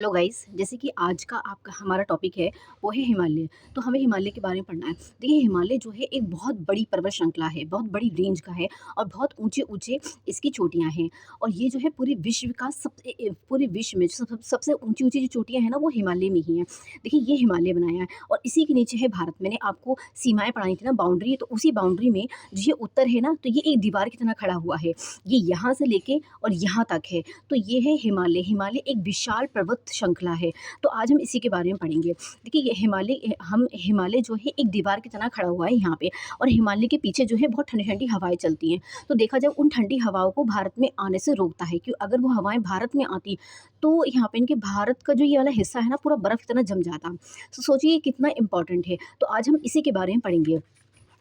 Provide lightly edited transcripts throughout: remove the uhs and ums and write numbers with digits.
Hello guys, जैसे कि आज का आपका हमारा टॉपिक है वो है हिमालय। तो हमें हिमालय के बारे में पढ़ना है। देखिए, हिमालय जो है एक बहुत बड़ी पर्वत श्रृंखला है, बहुत बड़ी रेंज का है और बहुत ऊंचे-ऊंचे इसकी चोटियां हैं। और ये जो है पूरे विश्व का पूरे विश्व में सबसे ऊंची-ऊंची जो चोटियां हैं ना, वो हिमालय में ही हैं। देखिए, ये हिमालय बनाया है और इसी के नीचे है भारत। मैंने आपको सीमाएँ पढ़ाई थी ना, बाउंड्री, तो उसी बाउंड्री में जो ये उत्तर है ना, तो ये एक दीवार की तरह खड़ा हुआ है। ये यहाँ से लेके और यहाँ तक है। तो ये है हिमालय। हिमालय एक विशाल पर्वत श्रृंखला है। तो आज हम इसी के बारे में पढ़ेंगे। देखिए, ये हिमालय जो है एक दीवार की तरह खड़ा हुआ है यहाँ पे। और हिमालय के पीछे जो है बहुत ठंडी-ठंडी हवाएँ चलती हैं। तो देखा जाए, उन ठंडी हवाओं को भारत में आने से रोकता है, कि अगर वो हवाएँ भारत में आती तो यहाँ पे इनके भारत का जो ये वाला हिस्सा है ना, पूरा बर्फ़ की तरह जम जाता। तो सोचिए ये कितना इम्पोर्टेंट है। तो आज हम इसी के बारे में पढ़ेंगे।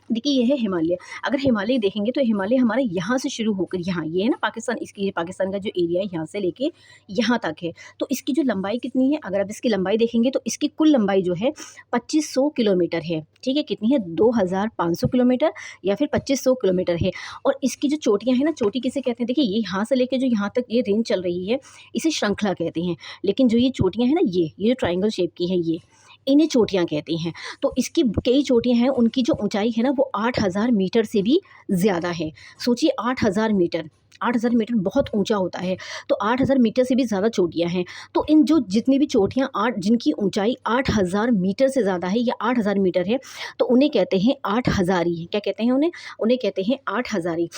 देखिए, ये है हिमालय। अगर हिमालय देखेंगे तो हिमालय हमारे यहाँ से शुरू होकर यहाँ, ये है ना पाकिस्तान, इसकी ये पाकिस्तान का जो एरिया है यहाँ से लेके यहाँ तक है। तो इसकी जो लंबाई कितनी है, अगर आप इसकी लंबाई देखेंगे तो इसकी कुल लंबाई जो है 2500 किलोमीटर है। ठीक है, कितनी है? 2500 किलोमीटर या फिर 2500 किलोमीटर है। और इसकी जो चोटियाँ हैं ना, चोटी किसे कहते हैं? देखिए, ये यहाँ से लेके जो यहाँ तक ये रेंज चल रही है, इसे श्रृंखला कहते हैं। लेकिन जो ये चोटियाँ हैं ना, ये जो ट्रायंगल शेप की हैं, ये इन्हें चोटियाँ कहते हैं। तो इसकी कई चोटियाँ हैं, उनकी जो ऊँचाई है ना, वो 8000 मीटर से भी ज़्यादा है। सोचिए, 8000 मीटर, 8000 मीटर बहुत ऊँचा होता है। तो 8000 मीटर से भी ज़्यादा चोटियाँ हैं। तो इन जो जितनी भी चोटियाँ आठ जिनकी ऊँचाई 8000 मीटर से ज़्यादा है या 8000 मीटर है, तो उन्हें कहते हैं आठ हज़ारी। क्या कहते हैं उन्हें? उन्हें कहते हैं आठ हज़ारी।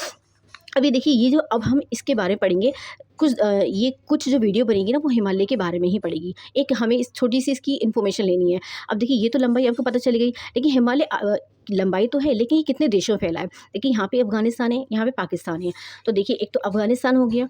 अभी देखिए, ये जो अब हम इसके बारे में पढ़ेंगे, ये कुछ जो वीडियो बनेगी ना, वो हिमालय के बारे में ही पड़ेगी। एक हमें इस छोटी-सी इसकी इन्फॉर्मेशन लेनी है। अब देखिए, ये तो लंबाई आपको पता चल गई, लेकिन हिमालय लंबाई तो है, लेकिन ये कितने देशों में फैला है? देखिए, यहाँ पे अफ़गानिस्तान है, यहाँ पे पाकिस्तान है। तो देखिए, एक तो अफ़गानिस्तान हो गया,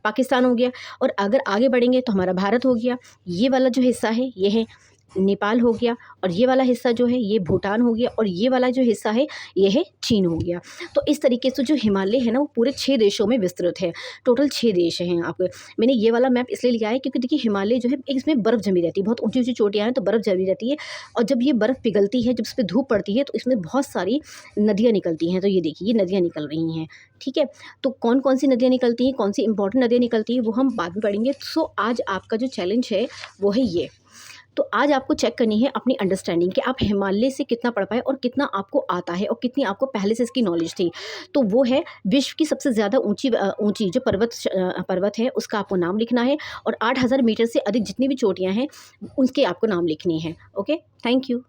पाकिस्तान हो गया, और अगर आगे बढ़ेंगे तो हमारा भारत हो गया। ये वाला जो हिस्सा है, ये है नेपाल हो गया, और ये वाला हिस्सा जो है ये भूटान हो गया, और ये वाला जो हिस्सा है ये है चीन हो गया। तो इस तरीके से जो हिमालय है ना, वो पूरे 6 देशों में विस्तृत है। टोटल 6 देश हैं आपके। मैंने ये वाला मैप इसलिए लिया है क्योंकि देखिए, हिमालय जो है एक इसमें बर्फ़ जमी रहती है, बहुत ऊँची-ऊँची चोटियाँ हैं तो बर्फ़ जमी रहती है। और जब ये बर्फ़ पिघलती है, जब इस पे धूप पड़ती है, तो इसमें बहुत सारी नदियाँ निकलती हैं। तो ये देखिए, ये नदियाँ निकल रही हैं, ठीक है? तो कौन-कौन सी नदियाँ निकलती हैं, कौन सी इंपॉर्टेंट नदियाँ निकलती हैं, वो हम बाद में पढ़ेंगे। सो आज आपका जो चैलेंज है वो है ये। तो आज आपको चेक करनी है अपनी अंडरस्टैंडिंग, कि आप हिमालय से कितना पढ़ पाए और कितना आपको आता है और कितनी आपको पहले से इसकी नॉलेज थी। तो वो है विश्व की सबसे ज़्यादा ऊँची जो पर्वत है, उसका आपको नाम लिखना है, और 8000 मीटर से अधिक जितनी भी चोटियाँ हैं, उसके आपको नाम लिखने हैं। Okay, thank you.